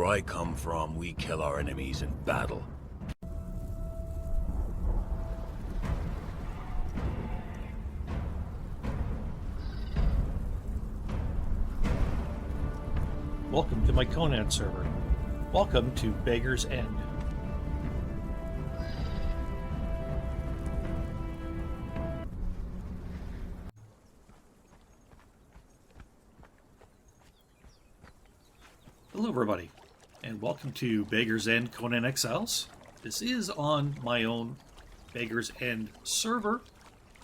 Where I come from, we kill our enemies in battle. Welcome to my Conan server. Welcome to Beggar's End. Hello everybody, and welcome to Beggar's End Conan Exiles. This is on my own Beggar's End server,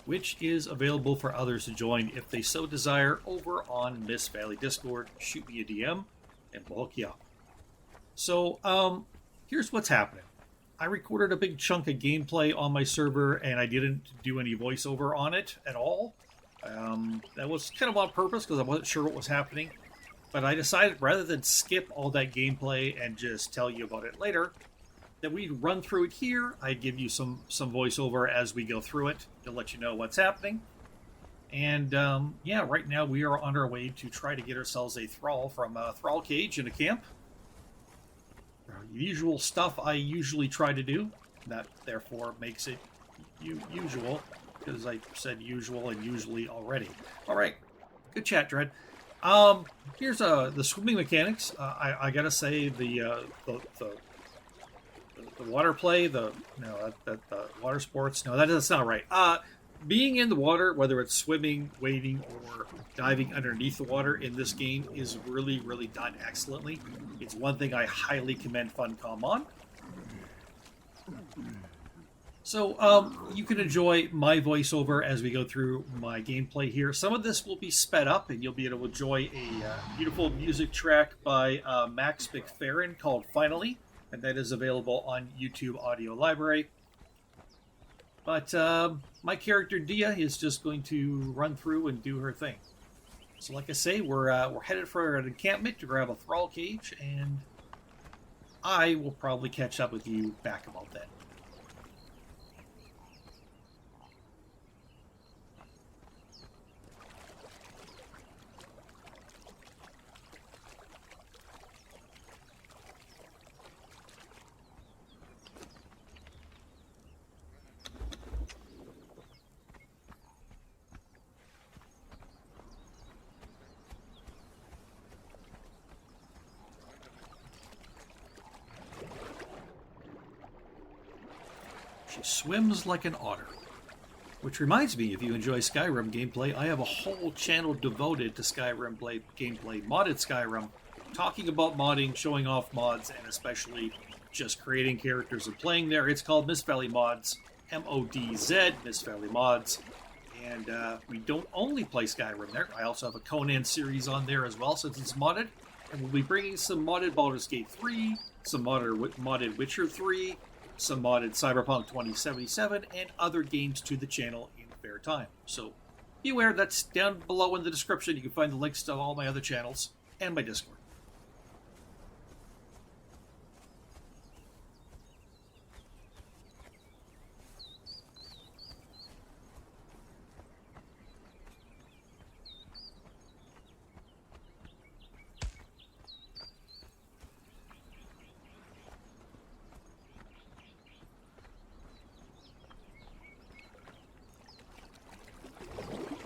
which is available for others to join if they so desire over on Mist Valley Discord. Shoot me a DM and we'll hook you up. So, here's what's happening. I recorded a big chunk of gameplay on my server and I didn't do any voiceover on it at all. That was kind of on purpose because I wasn't sure what was happening. But I decided rather than skip all that gameplay and just tell you about it later, that we'd run through it here. I'd give you some voiceover as we go through it to let you know what's happening. And yeah, right now we are on our way to try to get ourselves a thrall from a thrall cage in a camp. Usual stuff I usually try to do. That therefore makes it usual, because I said usual and usually already. All right, good chat, Dread. Here's the swimming mechanics. I gotta say the water play, the water sports. No, that's not right. Being in the water, whether it's swimming, wading, or diving underneath the water in this game, is really, really done excellently. It's one thing I highly commend Funcom on. So, you can enjoy my voiceover as we go through my gameplay here. Some of this will be sped up, and you'll be able to enjoy a beautiful music track by Max MeFerren called Finally, and that is available on YouTube Audio Library. But my character Dia is just going to run through and do her thing. So, like I say, we're headed for an encampment to grab a thrall cage, and I will probably catch up with you back about that. She swims like an otter. Which reminds me, if you enjoy Skyrim gameplay, I have a whole channel devoted to Skyrim gameplay, modded Skyrim, talking about modding, showing off mods, and especially just creating characters and playing there. It's called Mist Valley Mods, M-O-D-Z, Mist Valley Mods. And we don't only play Skyrim there. I also have a Conan series on there as well, since it's modded. And we'll be bringing some modded Baldur's Gate 3, some modded Witcher 3, some modded Cyberpunk 2077, and other games to the channel in fair time. So be aware, that's down below in the description. You can find the links to all my other channels and my Discord.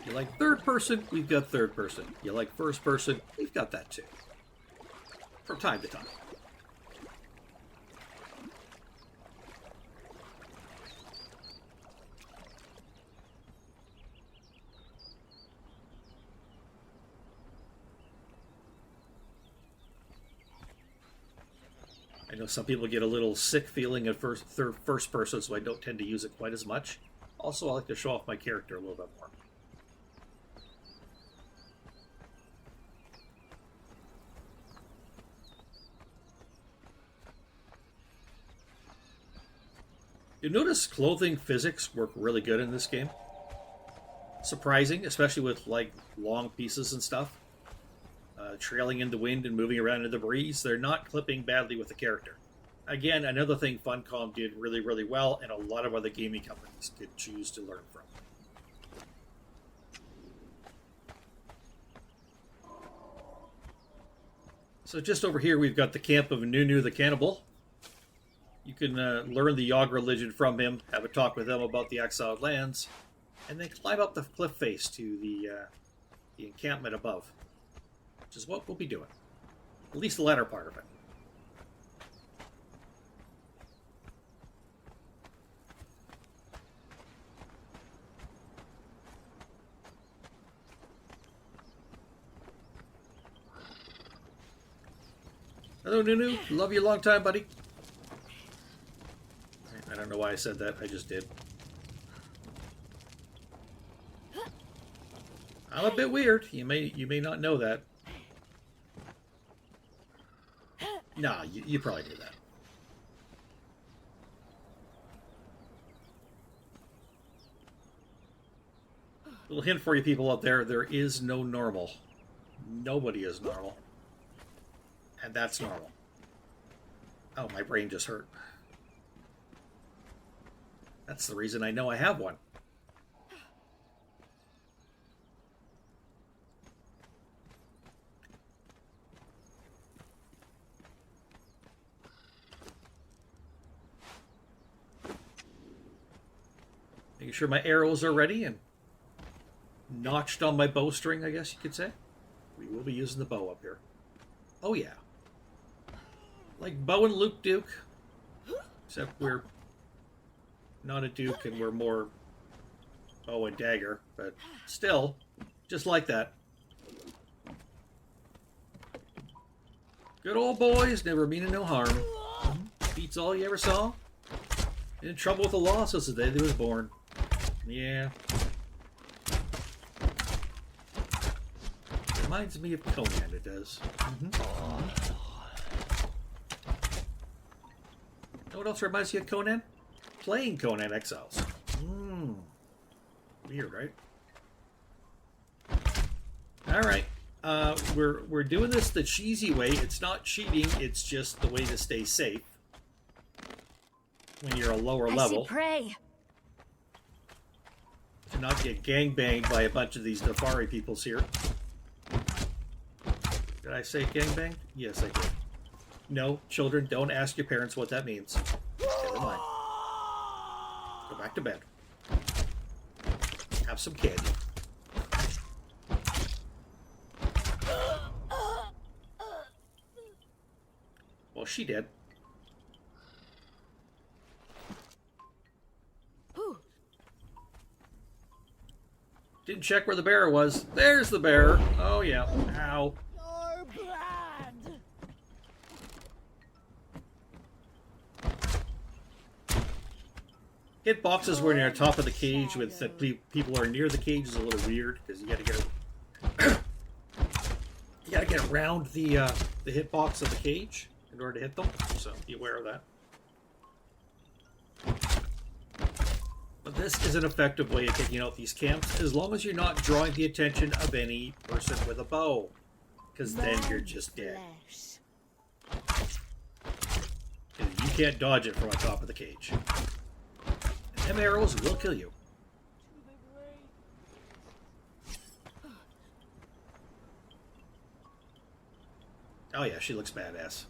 You like third person, we've got third person. You like first person, we've got that too. From time to time. I know some people get a little sick feeling at first person, so I don't tend to use it quite as much. Also, I like to show off my character a little bit more. You notice clothing physics work really good in this game. Surprising, especially with like long pieces and stuff. Trailing in the wind and moving around in the breeze. They're not clipping badly with the character. Again, another thing Funcom did really, really well, and a lot of other gaming companies could choose to learn from. So just over here, we've got the camp of Nunu the Cannibal. You can learn the Yogg religion from him, have a talk with him about the exiled lands, and then climb up the cliff face to the encampment above, which is what we'll be doing. At least the latter part of it. Hello, Nunu. Love you a long time, buddy. I don't know why I said that. I just did. I'm a bit weird. You may not know that. Nah, you probably knew that. Little hint for you people out there, there is no normal. Nobody is normal. And that's normal. Oh, my brain just hurt. That's the reason I know I have one. Making sure my arrows are ready and notched on my bowstring, I guess you could say. We will be using the bow up here. Oh yeah. Like Bow and Luke Duke, except we're not a Duke and we're more bow and dagger, but still, just like that. Good old boys, never meaning no harm. Beats all you ever saw. In trouble with the law since the day they was born. Yeah. Reminds me of Conan, it does. Know what else reminds you of Conan? Playing Conan Exiles. Weird, right? Alright. We're doing this the cheesy way. It's not cheating, it's just the way to stay safe. When you're a lower level. Pray. To not get gangbanged by a bunch of these Nefari peoples here. Did I say gangbanged? Yes, I did. No, children, don't ask your parents what that means. Never mind. Go back to bed. Have some candy. Well, she did. Didn't check where the bear was. There's the bear. Oh, yeah. Ow. Hit boxes when you're on top of the cage with people are near the cage is a little weird because you got to get you got to get around the hitbox of the cage in order to hit them. So be aware of that. But this is an effective way of taking out these camps as long as you're not drawing the attention of any person with a bow, because then you're just dead. And you can't dodge it from on top of the cage. Them arrows will kill you. Oh yeah, she looks badass.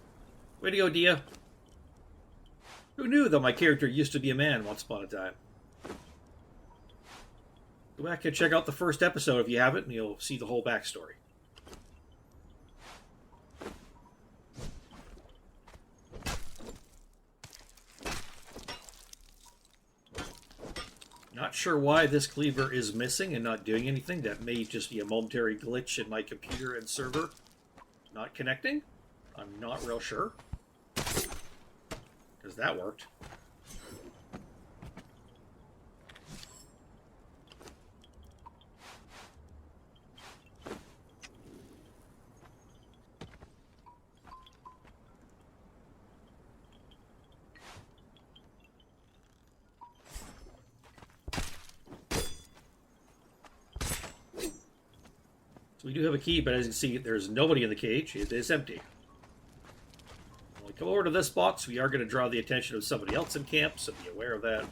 Way to go, Dia. Who knew that my character used to be a man once upon a time? Go back and check out the first episode if you haven't, and you'll see the whole backstory. Not sure why this cleaver is missing and not doing anything. That may just be a momentary glitch in my computer and server not connecting. I'm not real sure. Because that worked. So we do have a key, but as you can see, there's nobody in the cage. It is empty. When we come over to this box, we are going to draw the attention of somebody else in camp, so be aware of that.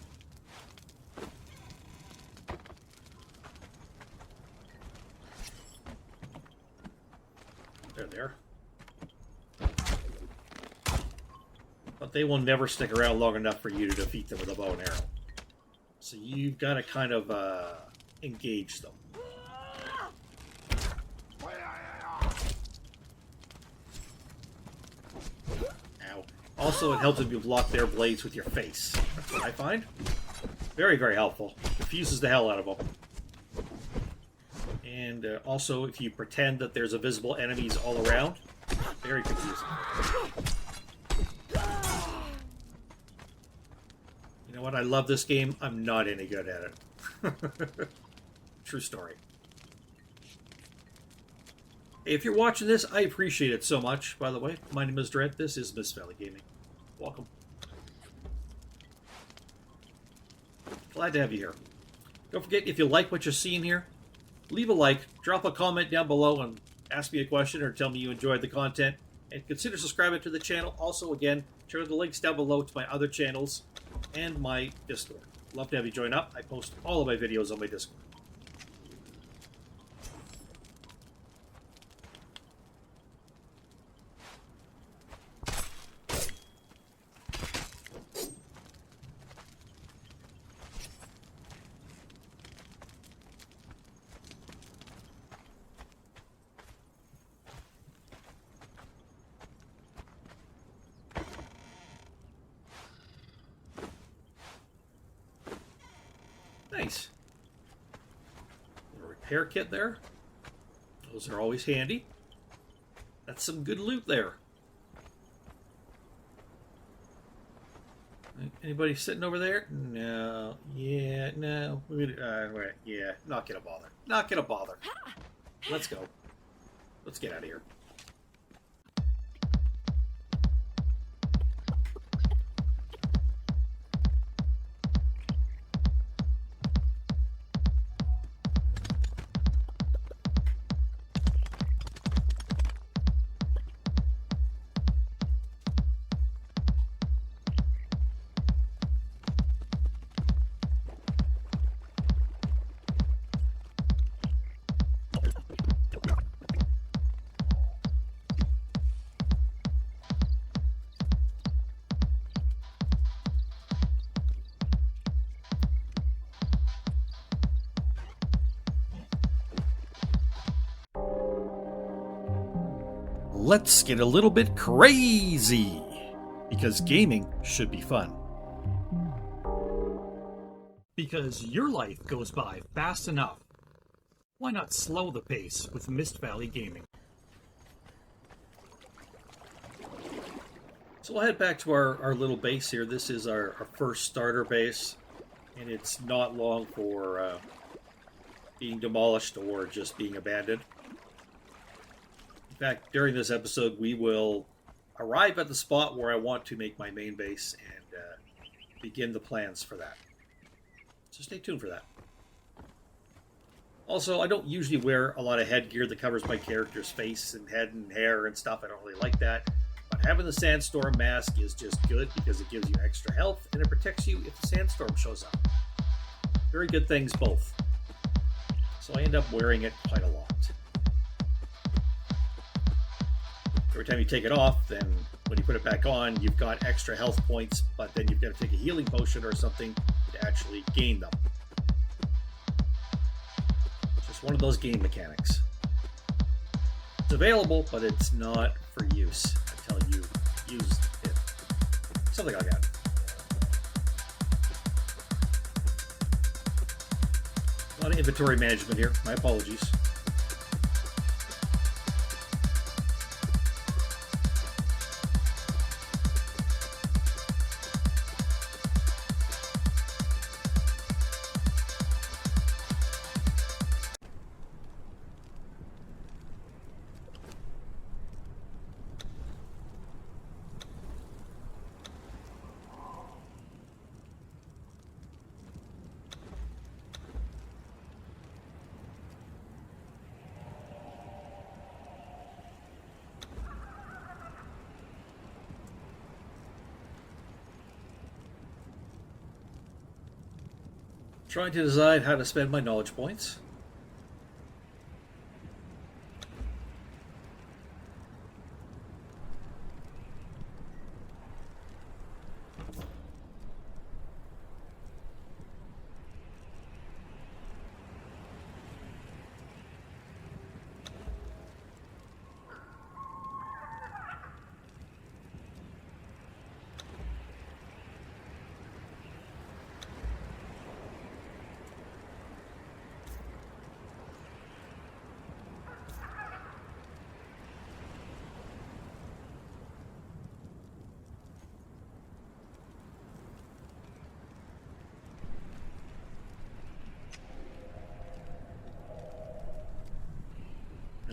There they are. But they will never stick around long enough for you to defeat them with a bow and arrow. So you've got to kind of engage them. Ow. Also, it helps if you block their blades with your face. That's what I find. Very, very helpful. Confuses the hell out of them. And also, if you pretend that there's invisible enemies all around, very confusing. You know what? I love this game. I'm not any good at it. True story. Hey, if you're watching this, I appreciate it so much, by the way. My name is Dread. This is Miss Valley Gaming. Welcome. Glad to have you here. Don't forget, if you like what you're seeing here, leave a like, drop a comment down below, and ask me a question or tell me you enjoyed the content. And consider subscribing to the channel. Also, again, check out the links down below to my other channels and my Discord. Love to have you join up. I post all of my videos on my Discord. Nice. Little repair kit there. Those are always handy. That's some good loot there. Anybody sitting over there? No. Yeah, no. Yeah, not gonna bother. Not gonna bother. Let's go. Let's get out of here. Let's get a little bit crazy, because gaming should be fun. Because your life goes by fast enough. Why not slow the pace with Mist Valley Gaming? So we'll head back to our little base here. This is our first starter base, and it's not long for being demolished or just being abandoned. In fact, during this episode, we will arrive at the spot where I want to make my main base and begin the plans for that. So stay tuned for that. Also, I don't usually wear a lot of headgear that covers my character's face and head and hair and stuff. I don't really like that. But having the Sandstorm mask is just good because it gives you extra health and it protects you if the sandstorm shows up. Very good things both. So I end up wearing it quite a lot. Every time you take it off, then when you put it back on, you've got extra health points, but then you've got to take a healing potion or something to actually gain them. Just one of those game mechanics. It's available, but it's not for use until you use it. Something like that. A lot of inventory management here. My apologies. Trying to decide how to spend my knowledge points.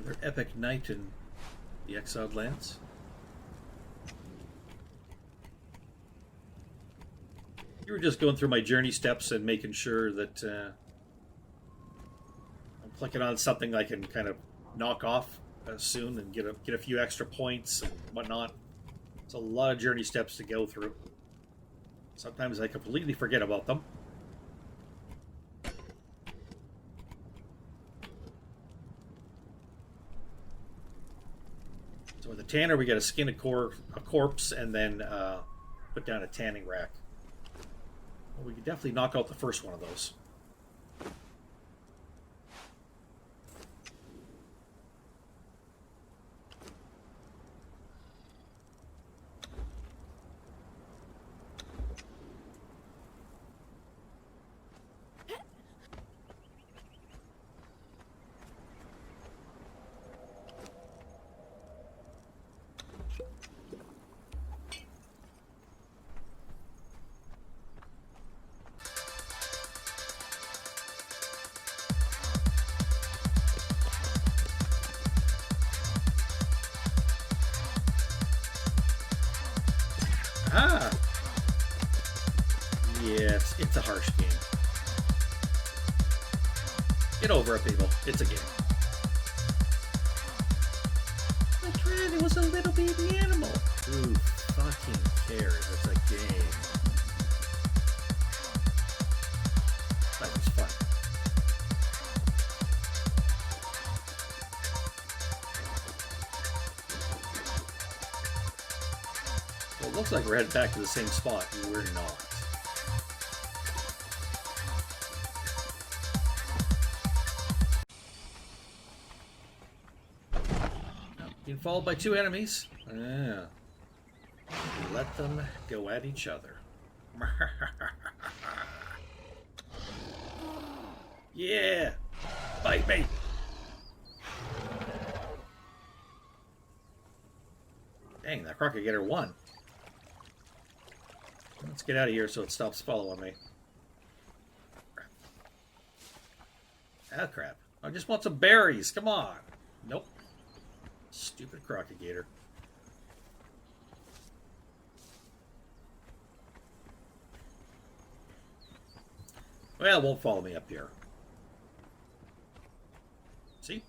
Another epic night in the Exiled Lands. You were just going through my journey steps and making sure that I'm clicking on something I can kind of knock off soon and get a few extra points and whatnot. It's a lot of journey steps to go through. Sometimes I completely forget about them. So with the tanner, we got to skin a corpse and then put down a tanning rack. Well, we can definitely knock out the first one of those. Ah! Yes, it's a harsh game. Get over it, people. It's a game. I tried. It was a little baby animal. Who fucking cares? It's a game. That was fun. Well, it looks like we're headed back to the same spot. We're not. Being followed by two enemies. Yeah. Let them go at each other. Yeah! Bite me! Dang, that crocodile won. Let's get out of here so it stops following me. Crap. Ah, crap. I just want some berries. Come on. Nope. Stupid crocodile. Well, it won't follow me up here. See?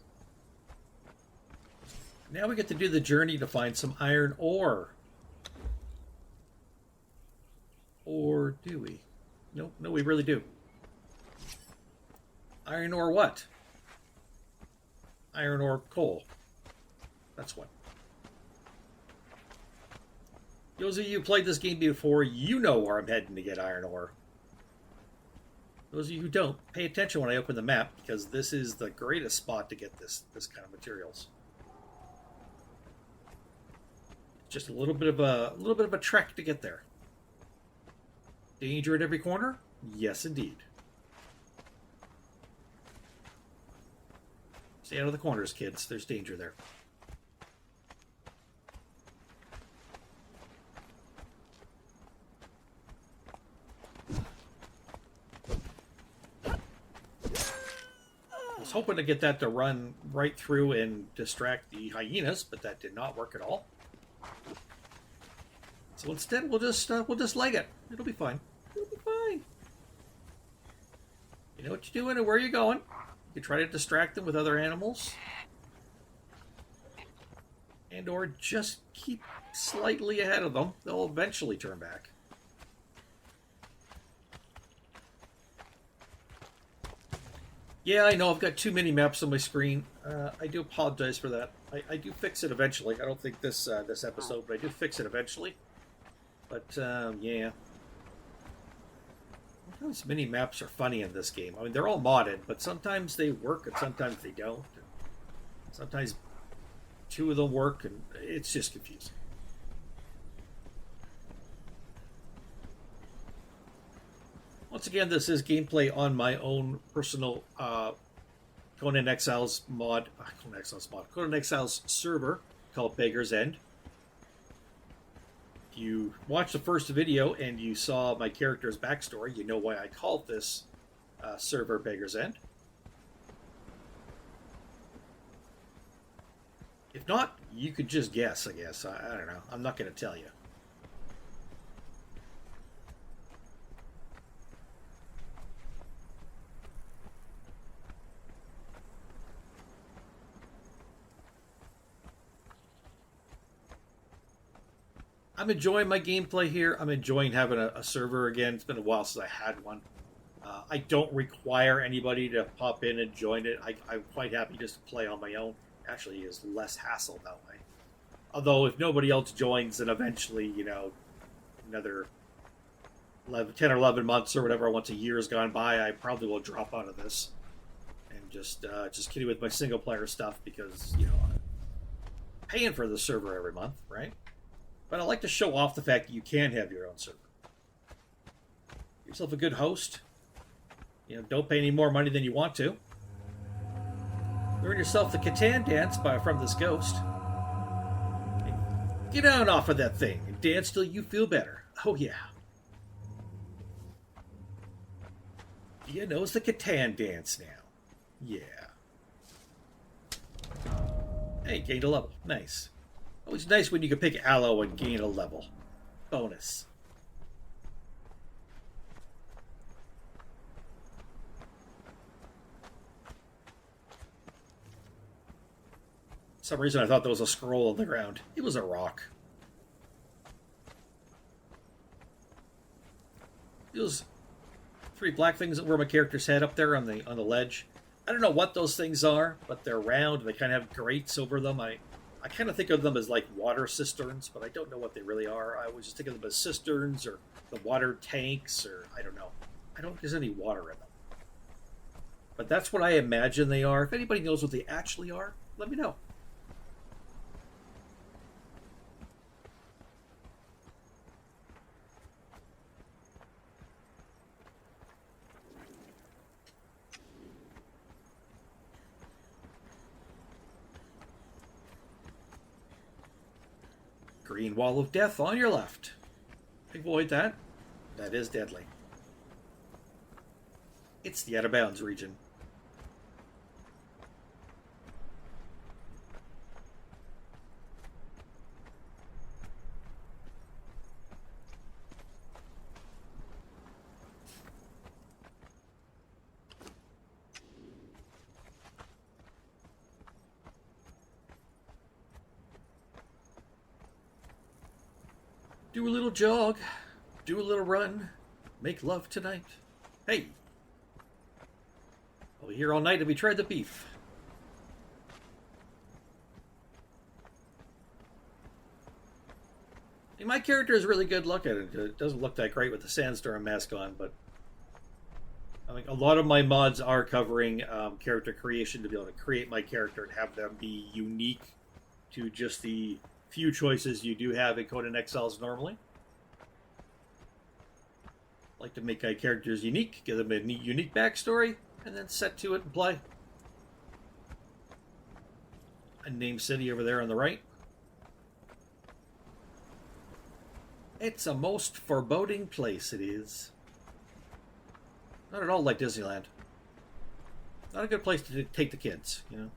Now we get to do the journey to find some iron ore. Or do we? No, we really do. Iron ore what? Iron ore coal. That's what. Those of you who played this game before, you know where I'm heading to get iron ore. Those of you who don't, pay attention when I open the map, because this is the greatest spot to get this kind of materials. Just a little bit of a trek to get there. Danger at every corner? Yes, indeed. Stay out of the corners, kids. There's danger there. I was hoping to get that to run right through and distract the hyenas, but that did not work at all. So instead, we'll just leg it. It'll be fine. It'll be fine. You know what you're doing and where you're going. You can try to distract them with other animals, and or just keep slightly ahead of them. They'll eventually turn back. Yeah, I know I've got too many maps on my screen. I do apologize for that. I do fix it eventually. I don't think this episode, but I do fix it eventually. But, yeah. Those mini maps are funny in this game. I mean, they're all modded, but sometimes they work and sometimes they don't. And sometimes two of them work, and it's just confusing. Once again, this is gameplay on my own personal Conan Exiles Conan Exiles server called Beggar's End. You watched the first video and you saw my character's backstory, you know why I called this server Beggar's End. If not, you could just guess, I guess. I don't know. I'm not going to tell you. I'm enjoying my gameplay here. I'm enjoying having a server again. It's been a while since I had one. I don't require anybody to pop in and join it. I'm quite happy just to play on my own. Actually, is less hassle that way. Although, if nobody else joins, then eventually, you know, another 10 or 11 months or whatever, once a year has gone by, I probably will drop out of this and just kidding with my single player stuff because, you know, I'm paying for the server every month, right? But I like to show off the fact that you can have your own server. Give yourself a good host. You know, don't pay any more money than you want to. Learn yourself the Catan dance from this ghost. Get on off of that thing and dance till you feel better. Oh, yeah. You knows the Catan dance now. Yeah. Hey, gained a level. Nice. Always nice when you can pick Aloe and gain a level. Bonus. For some reason I thought there was a scroll on the ground. It was a rock. Those 3 black things that were my character's head up there on the ledge. I don't know what those things are, but they're round. They kind of have grates over them. I kind of think of them as like water cisterns, but I don't know what they really are. I always just think of them as cisterns or the water tanks, or I don't know. I don't think there's any water in them. But that's what I imagine they are. If anybody knows what they actually are, let me know. Green wall of death on your left. Avoid that. That is deadly. It's the out of bounds region. Do a little jog, do a little run, make love tonight. Hey, I'll be here all night if we tried the beef. Hey, my character is really good looking. It doesn't look that great with the Sandstorm mask on, but I think a lot of my mods are covering character creation to be able to create my character and have them be unique to just the few choices you do have in Conan Exiles normally. Like to make my characters unique, give them a neat, unique backstory, and then set to it and play. A named city over there on the right. It's a most foreboding place, it is. Not at all like Disneyland. Not a good place to take the kids, you know.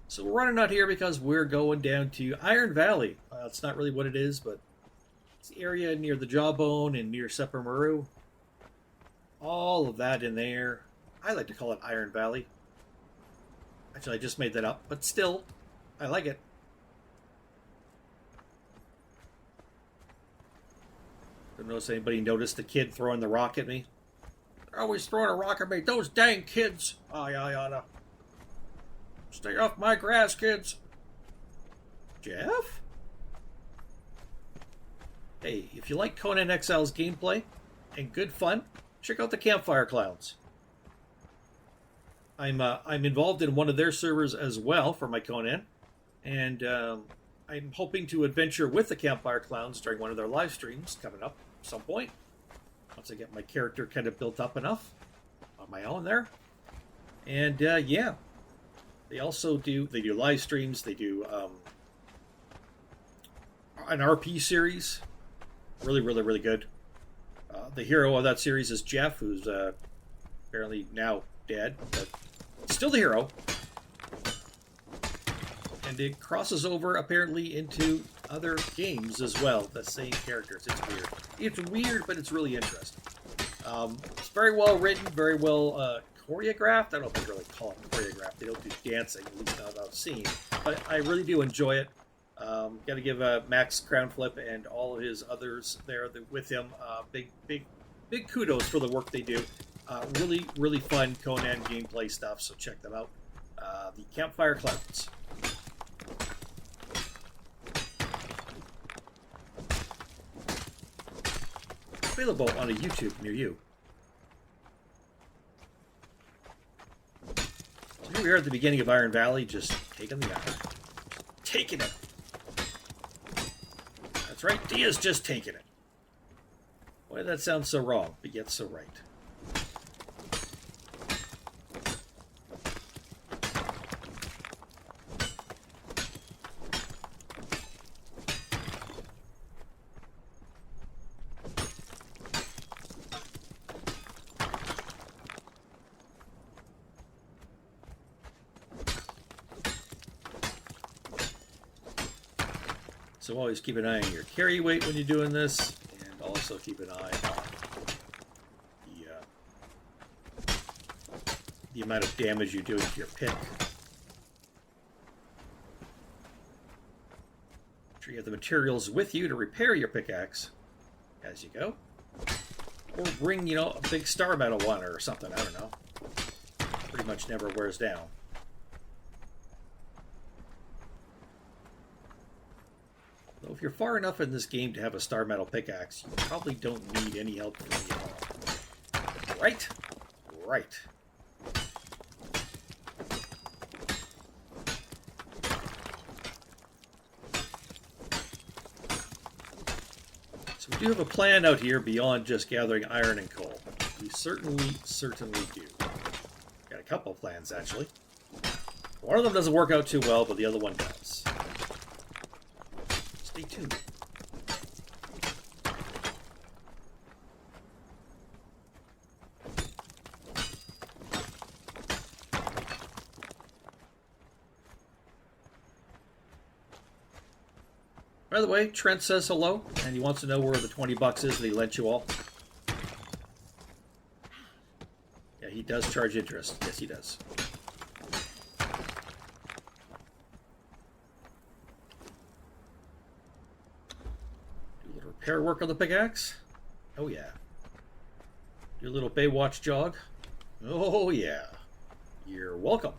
So we're running out here because we're going down to Iron Valley. It's not really what it is, but it's the area near the Jawbone and near Seppermaru. All of that in there. I like to call it Iron Valley. Actually, I just made that up, but still, I like it. Don't know if anybody noticed the kid throwing the rock at me. They're always throwing a rock at me. Those dang kids. Oh, yeah. Stay off my grass, kids. Jeff? Hey, if you like Conan Exiles gameplay and good fun, check out the Campfire Clowns. I'm involved in one of their servers as well for my Conan, and I'm hoping to adventure with the Campfire Clowns during one of their live streams coming up at some point. Once I get my character kind of built up enough on my own there. And yeah. They also do live streams. They do an RP series. Really, really, really good. The hero of that series is Jeff, who's apparently now dead. But still the hero. And it crosses over, apparently, into other games as well. The same characters. It's weird. It's weird, but it's really interesting. It's very well written, very well choreographed. I don't know if they really call it choreographed. They don't do dancing, at least not I've seen. But I really do enjoy it. Got to give Max Crownflip and all of his others there with him big kudos for the work they do. Really, really fun Conan gameplay stuff, so check them out. The Campfire Clouds. Available on a YouTube near you. So here we are at the beginning of Iron Valley, just taking the iron. Taking it. That's right, Dia's just taking it. Why did that sound so wrong, but yet so right? So always keep an eye on your carry weight when you're doing this, and also keep an eye on the amount of damage you're doing to your pick. Make sure you have the materials with you to repair your pickaxe as you go. Or bring, you know, a big star metal one or something, I don't know. Pretty much never wears down. Though if you're far enough in this game to have a star metal pickaxe, you probably don't need any help from me at all. Right? Right. So we do have a plan out here beyond just gathering iron and coal. We certainly do. Got a couple of plans, actually. One of them doesn't work out too well, but the other one does. Stay tuned. By the way, Trent says hello, and he wants to know where the 20 bucks is that he lent you all. Yeah, he does charge interest. Yes, he does. Repair work on the pickaxe? Oh yeah. Do a little Baywatch jog? Oh yeah. You're welcome.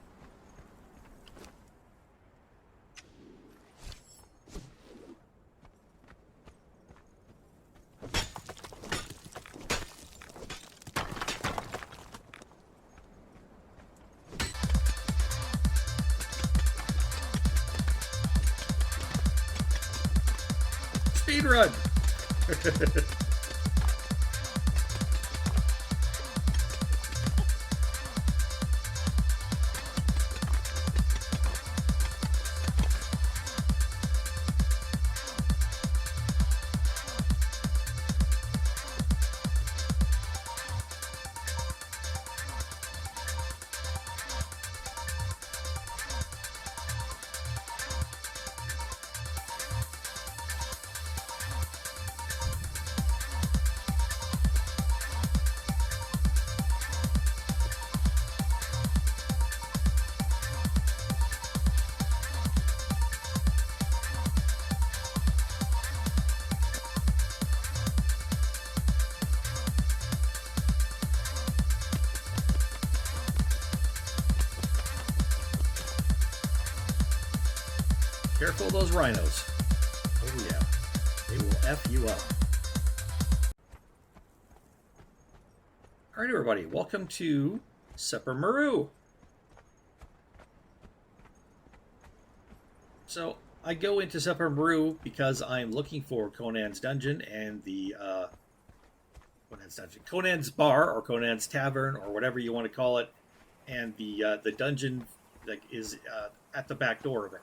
Speed run! Careful of those rhinos. Oh yeah. They will F you up. Alright everybody, welcome to Sepper Maru. So, I go into Sepper Maru because I'm looking for Conan's Dungeon and the Conan's Bar or Conan's Tavern or whatever you want to call it, and the dungeon that is at the back door of it.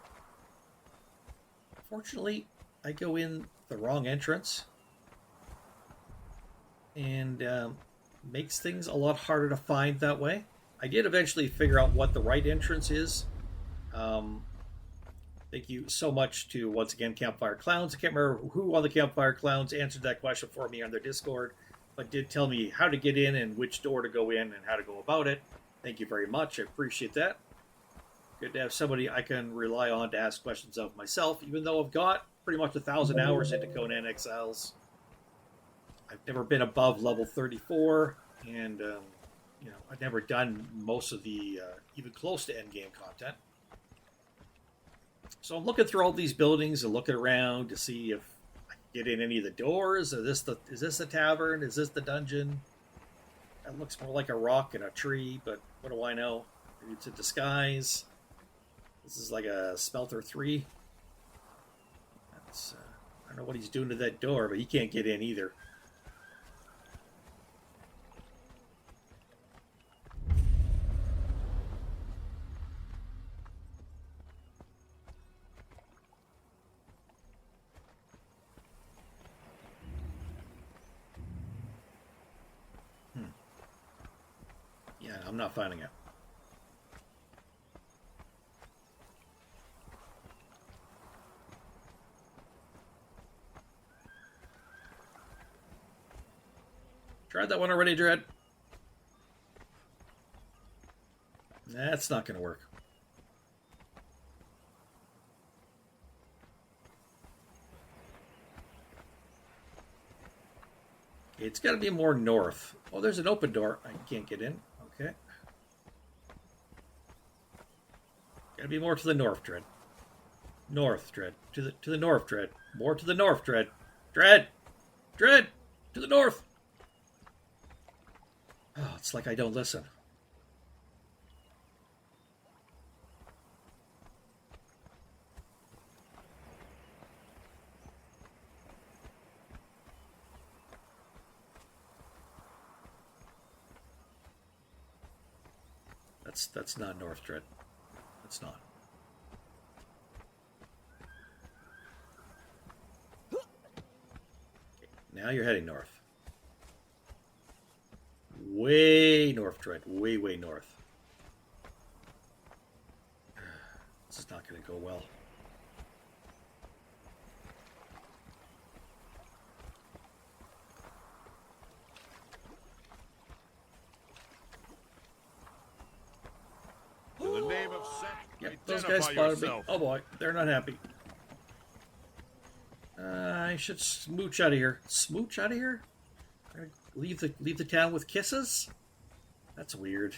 Fortunately, I go in the wrong entrance, and makes things a lot harder to find that way. I did eventually figure out what the right entrance is. Um, Thank you so much to, once again, Campfire Clowns. I can't remember who on the Campfire Clowns answered that question for me on their Discord, but did tell me how to get in and which door to go in and how to go about it. Thank you very much. I appreciate that. Good to have somebody I can rely on to ask questions of myself, even though I've got pretty much 1,000 hours into Conan Exiles. I've never been above level 34, and I've never done most of the even close to endgame content. So I'm looking through all these buildings and looking around to see if I can get in any of the doors. Is this the tavern? Is this the dungeon? That looks more like a rock and a tree, but what do I know? Maybe it's a disguise. This is like a Smelter 3. I don't know what he's doing to that door, but he can't get in either. Yeah, I'm not finding it. Tried that one already, Dread. That's not going to work. It's got to be more north. Oh, there's an open door. I can't get in. Okay. Got to be more to the north, Dread. North, Dread. To the north, Dread. More to the north, Dread. Dread! Dread! To the north! Oh, it's like I don't listen. That's not North Dread. That's not. Okay, now you're heading north. Way north, Dread. Way, way north. This is not going to go well. Yep, those guys spotted me. Oh boy, they're not happy. I should smooch out of here. Smooch out of here? Leave the town with kisses? That's weird.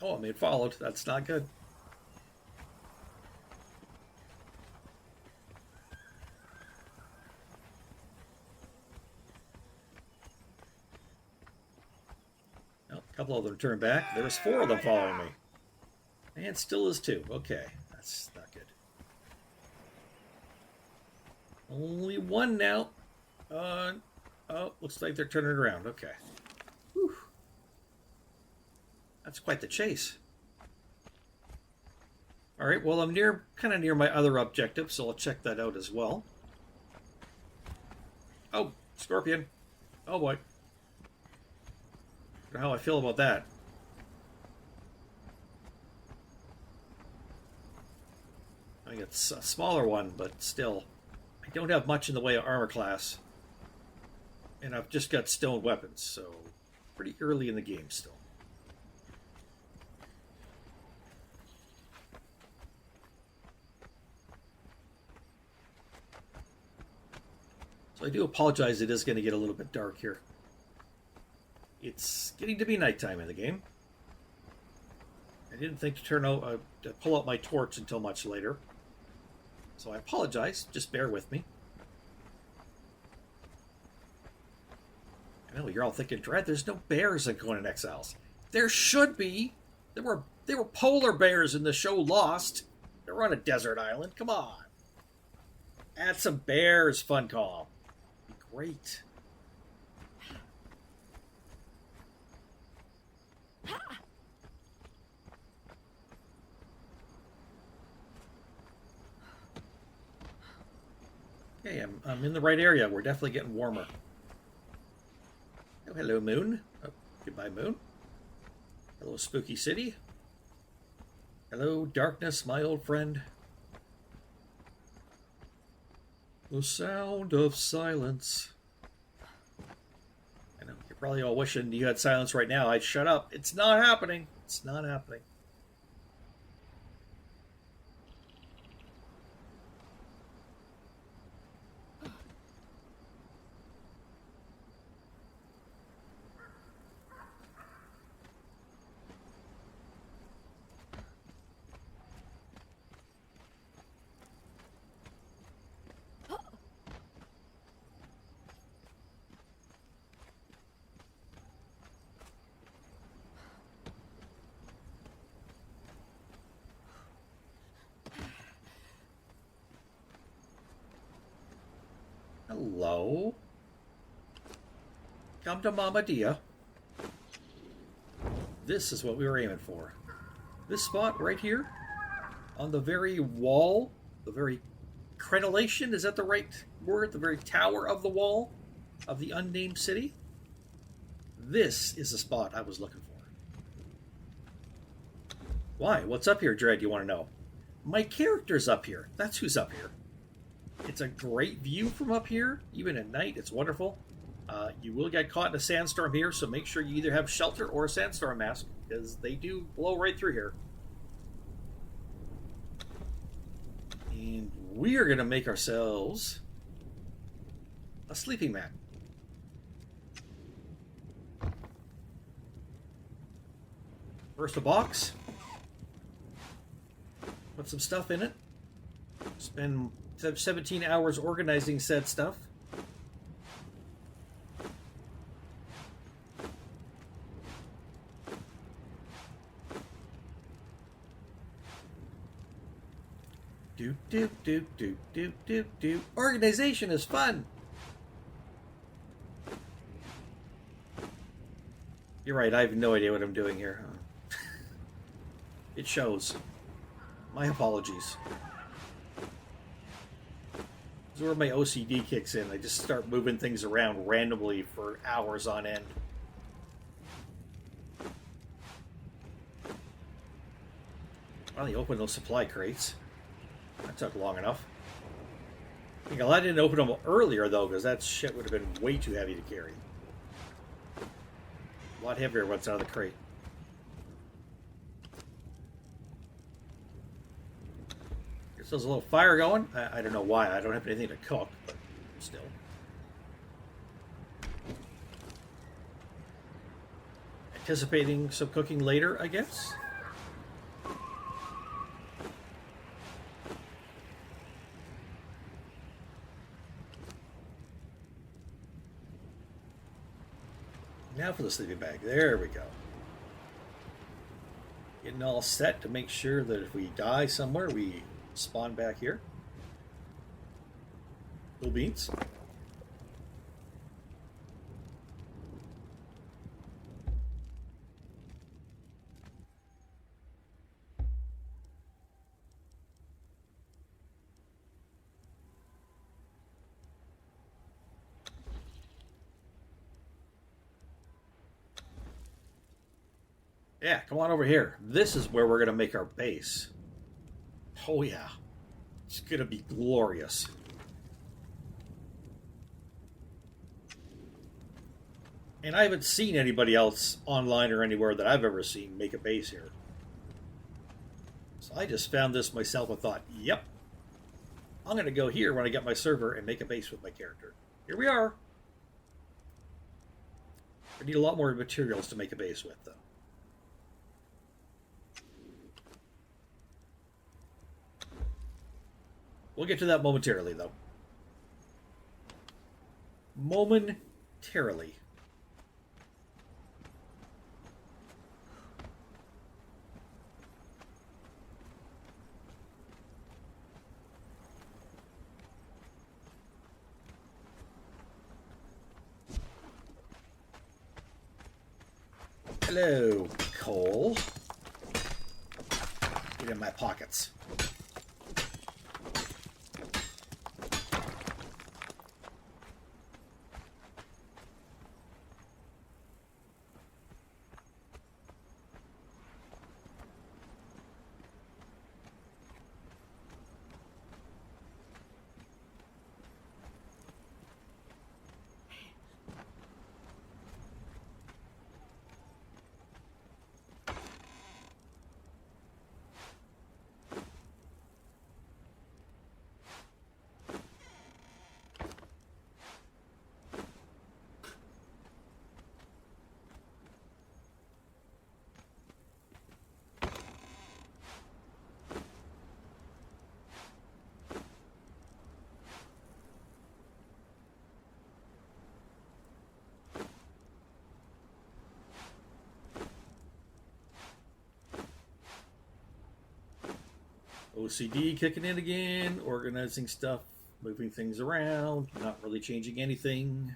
Oh, I'm being followed. That's not good. A couple of them turned back. There was 4 of them following me. And still is 2. Okay, that's not good. Only 1 now. Oh, looks like they're turning around. Okay. Whew. That's quite the chase. All right, well, I'm kind of near my other objective, so I'll check that out as well. Oh, scorpion. Oh boy. I don't know how I feel about that. I think it's a smaller one, but still. I don't have much in the way of armor class. And I've just got stone weapons, so pretty early in the game still. So I do apologize, it is going to get a little bit dark here. It's getting to be nighttime in the game. I didn't think to pull out my torch until much later. So I apologize. Just bear with me. I know you're all thinking, Dread, there's no bears in Conan Exiles. There should be. There were polar bears in the show Lost. They're on a desert island. Come on. Add some bears, Funcom. Be great. Okay, I'm in the right area. We're definitely getting warmer. Oh, hello, moon. Oh, goodbye, moon. Hello, spooky city. Hello, darkness, my old friend. The sound of silence. I know, you're probably all wishing you had silence right now. I'd shut up. It's not happening. It's not happening. Hello? Come to Mama Dia. This is what we were aiming for. This spot right here, on the very wall, the very crenellation, is that the right word? The very tower of the wall of the unnamed city? This is the spot I was looking for. Why? What's up here, Dread, you want to know? My character's up here. That's who's up here. It's a great view from up here. Even at night, it's wonderful. You will get caught in a sandstorm here, so make sure you either have shelter or a sandstorm mask, because they do blow right through here. And we are going to make ourselves a sleeping mat. First a box. Put some stuff in it. Spend 17 hours organizing said stuff. Do. Organization is fun. You're right, I have no idea what I'm doing here. It shows. My apologies. This is where my OCD kicks in. I just start moving things around randomly for hours on end. Finally opened those supply crates. That took long enough. I think I didn't open them earlier, though, because that shit would have been way too heavy to carry. A lot heavier once out of the crate. Here's a little fire going. I don't know why. I don't have anything to cook, but still. Anticipating some cooking later, I guess. Now for the sleeping bag. There we go. Getting all set to make sure that if we die somewhere, we spawn back here. Cool beans. Yeah, come on over here. This is where we're going to make our base. Oh, yeah. It's going to be glorious. And I haven't seen anybody else online or anywhere that I've ever seen make a base here. So I just found this myself and thought, yep. I'm going to go here when I get my server and make a base with my character. Here we are. I need a lot more materials to make a base with, though. We'll get to that momentarily, though. Momentarily. Hello, coal. Get in my pockets. OCD kicking in again, organizing stuff, moving things around, not really changing anything.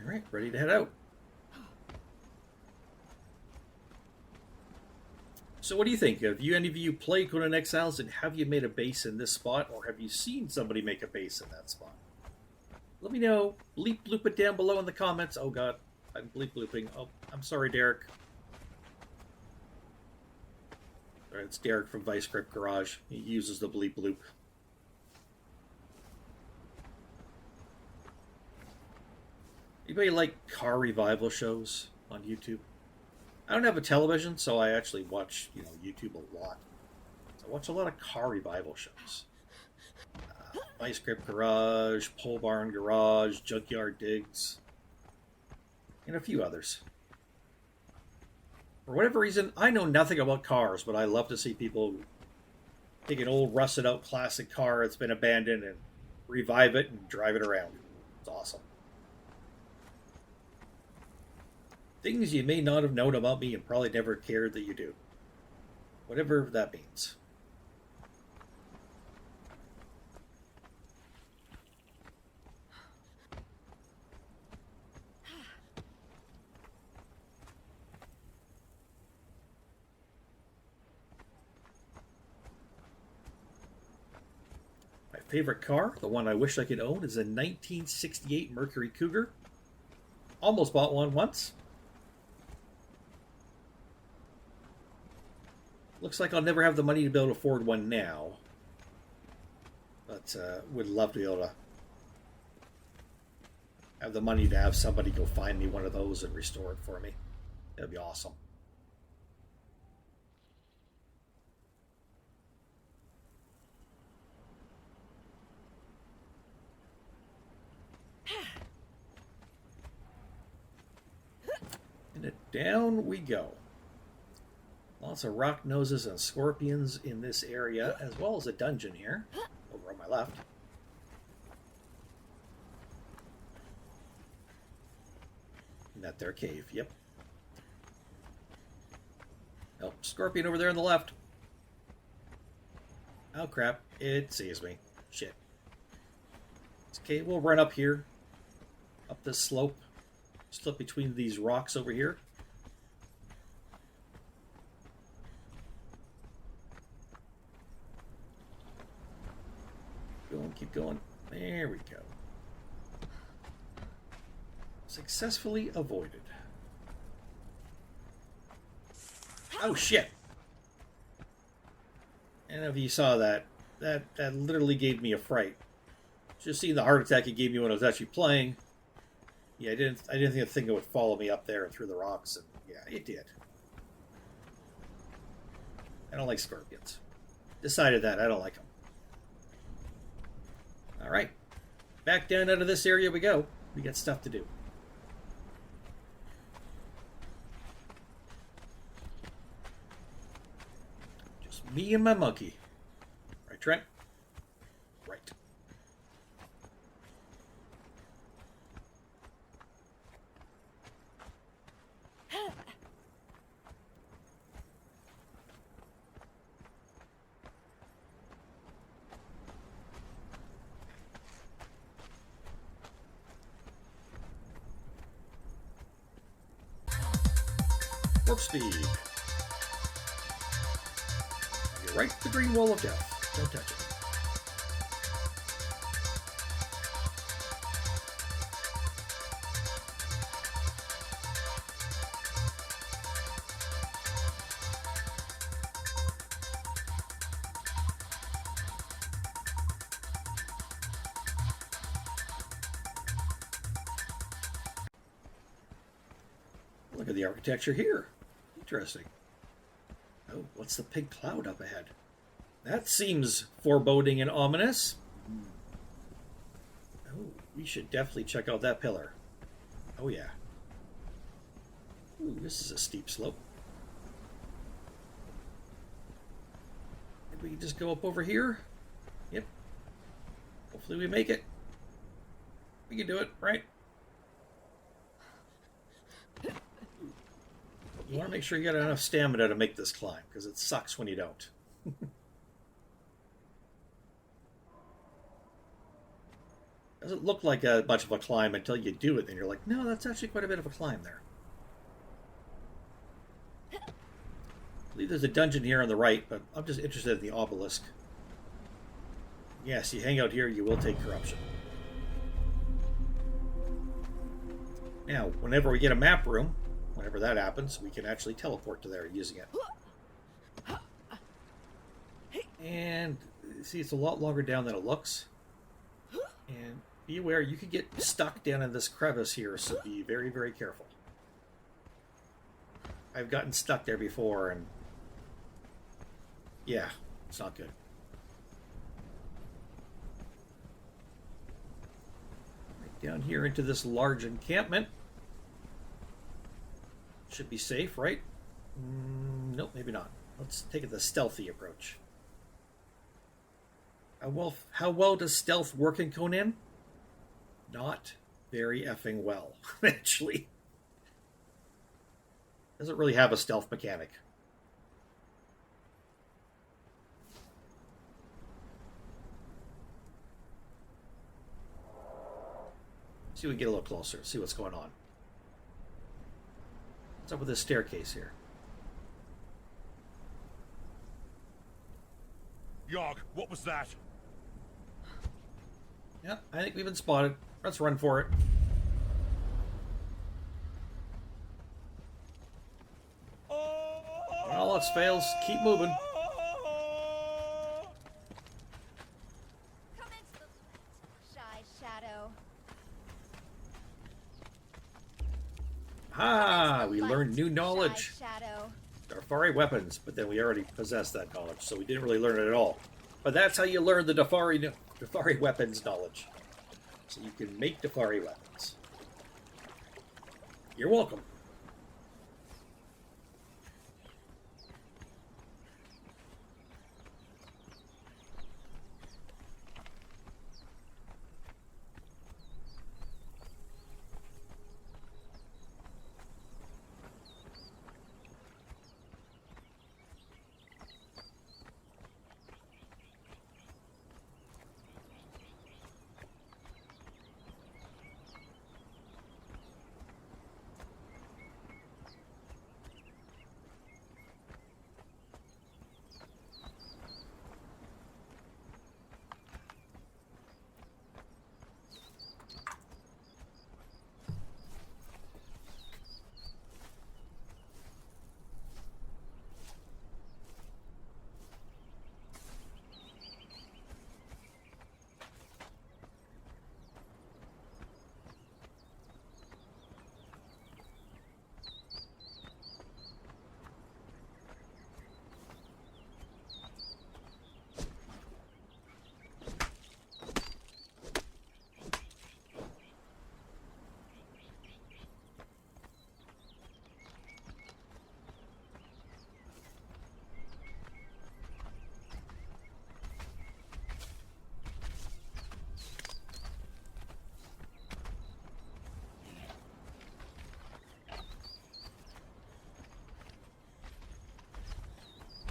Alright, ready to head out. So what do you think? Have any of you played Conan Exiles, and have you made a base in this spot, or have you seen somebody make a base in that spot? Let me know. Bleep bloop it down below in the comments. Oh god, I'm bleep blooping. Oh, I'm sorry, Derek. Alright, it's Derek from Vice Grip Garage. He uses the bleep bloop. Anybody like car revival shows on YouTube? I don't have a television, so I actually watch, YouTube a lot. So I watch a lot of car revival shows. Vice Grip Garage, Pole Barn Garage, Junkyard Digs, and a few others. For whatever reason, I know nothing about cars, but I love to see people take an old rusted out classic car that's been abandoned and revive it and drive it around. It's awesome. Things you may not have known about me and probably never cared that you do. Whatever that means. My favorite car, the one I wish I could own, is a 1968 Mercury Cougar. Almost bought one once. Looks like I'll never have the money to be able to afford one now. But would love to be able to have the money to have somebody go find me one of those and restore it for me. That'd be awesome. And down we go. Lots of rock noses and scorpions in this area, as well as a dungeon here, over on my left. And that there cave, yep. Oh, scorpion over there on the left. Oh crap, it sees me. Shit. It's okay, we'll run up here. Up this slope. Slip between these rocks over here. Keep going. There we go. Successfully avoided. Oh shit! And if you saw that, that literally gave me a fright. Just seeing the heart attack it gave me when I was actually playing. Yeah, I didn't think it would follow me up there and through the rocks, and yeah, it did. I don't like scorpions. Decided that I don't like them. Alright, back down out of this area we go. We got stuff to do. Just me and my monkey. Right, Trent? Right. Warp speed. You're right, the green wall of death. Don't touch it. Look at the architecture here. Interesting. Oh, what's the pink cloud up ahead? That seems foreboding and ominous. Oh, we should definitely check out that pillar. Oh, yeah. Ooh, this is a steep slope. We can just go up over here. Yep. Hopefully we make it. We can do it, right? You want to make sure you got enough stamina to make this climb, because it sucks when you don't. Doesn't look like a much of a climb until you do it, and you're like, no, that's actually quite a bit of a climb there. I believe there's a dungeon here on the right, but I'm just interested in the obelisk. Yes, you hang out here, you will take corruption. Now, whenever we get a map room, whenever that happens, we can actually teleport to there using it. And, see, it's a lot longer down than it looks. And be aware, you could get stuck down in this crevice here, so be very, very careful. I've gotten stuck there before, and yeah, it's not good. Right down here into this large encampment. Should be safe, right? Nope, maybe not. Let's take the stealthy approach. How well does stealth work in Conan? Not very effing well, actually. Doesn't really have a stealth mechanic. See if we can get a little closer, see what's going on. What's up with this staircase here? Yogg, what was that? Yeah, I think we've been spotted. Let's run for it. Well, let's fails. Keep moving. Come into the shy shadow. Ah, we learned new knowledge. Shadow. Dafari weapons, but then we already possessed that knowledge, so we didn't really learn it at all. But that's how you learn the Dafari weapons knowledge. So you can make Dafari weapons. You're welcome.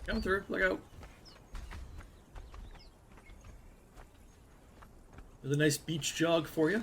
Come through, look out. There's a nice beach jog for you.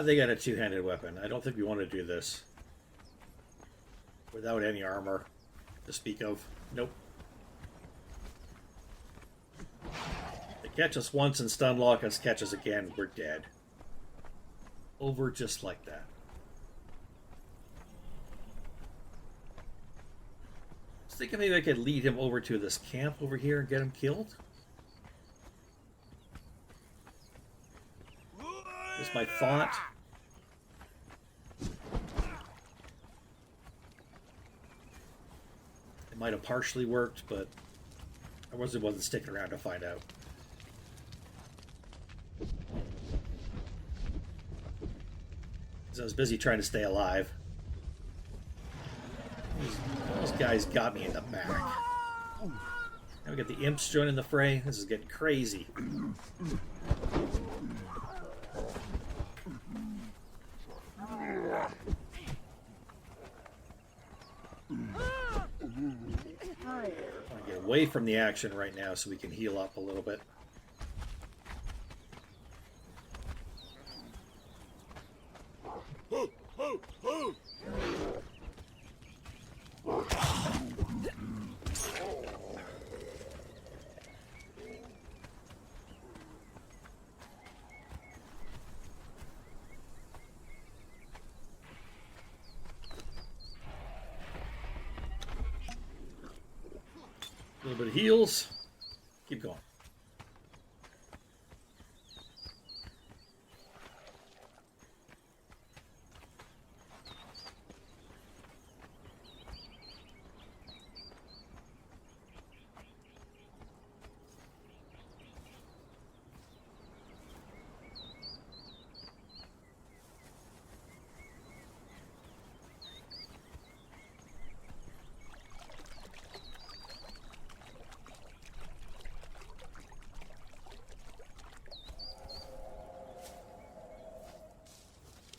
They got a two-handed weapon. I don't think we want to do this without any armor to speak of. Nope. They catch us once and stun lock us, catch us again, we're dead. Over just like that. thinking maybe I could lead him over to this camp over here and get him killed. Just my thought. It might have partially worked, but I wasn't sticking around to find out. Because I was busy trying to stay alive. Those guys got me in the back. Now we got the imps joining the fray. This is getting crazy. I want to get away from the action right now so we can heal up a little bit. A little bit of heals. Keep going.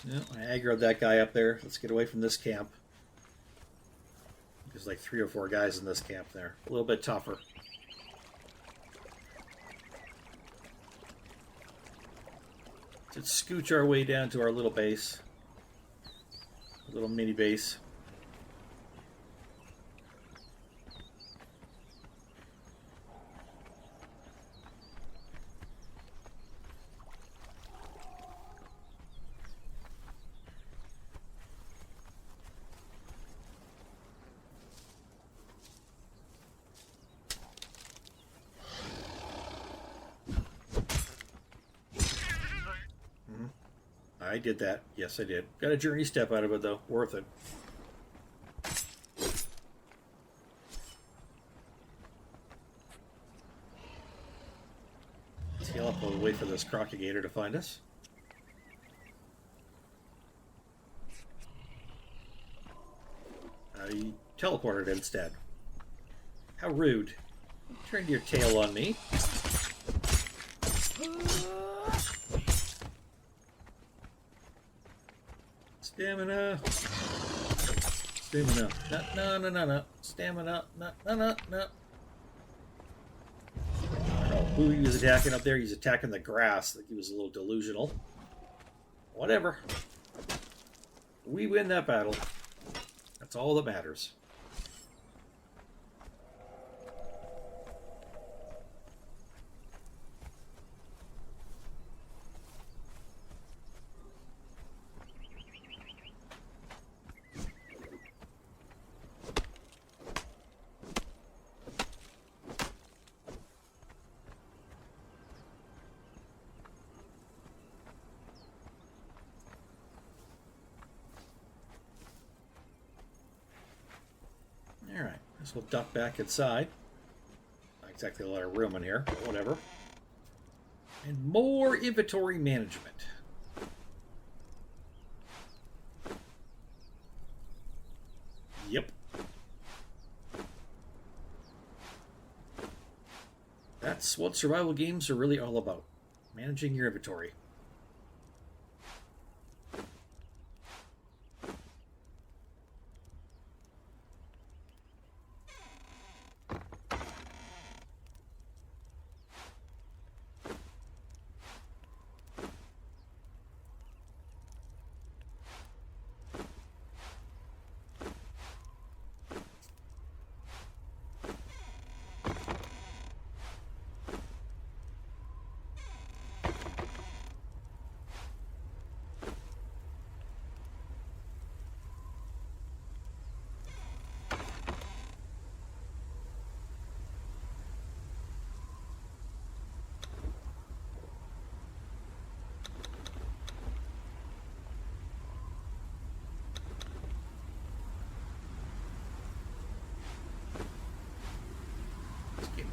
Yeah, I aggroed that guy up there. Let's get away from this camp. There's like 3 or 4 guys in this camp there. A little bit tougher. Let's scooch our way down to our little base. A little mini base. I did that. Yes, I did. Got a journey step out of it, though. Worth it. Let's heal up while we wait for this crocagator to find us. I teleported instead. How rude. Turned your tail on me. Stamina. Stamina. No. Stamina. No. I don't know who he was attacking up there. He's attacking the grass. Like he was a little delusional. Whatever. We win that battle. That's all that matters. Alright, guess we'll duck back inside. Not exactly a lot of room in here, but whatever. And more inventory management. Yep. That's what survival games are really all about. Managing your inventory.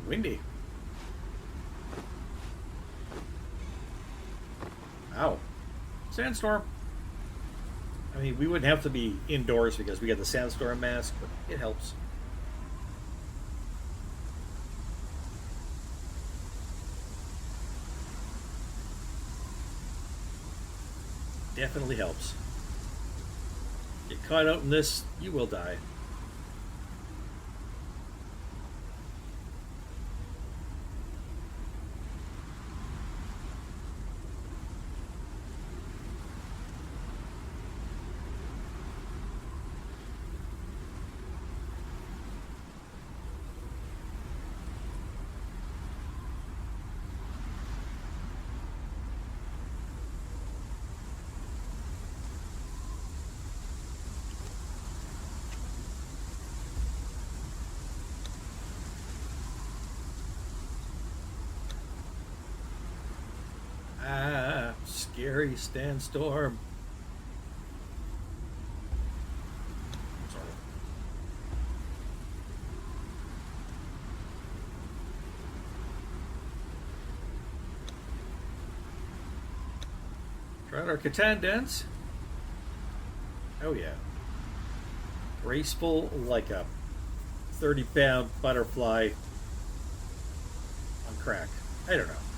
Windy. Ow. Sandstorm. I mean, we wouldn't have to be indoors because we got the sandstorm mask, but it helps. Definitely helps. Get caught out in this, you will die. Ah, scary sandstorm. Sorry. Try out our Catan dance. Oh yeah. Graceful like a 30-pound butterfly on crack. I don't know.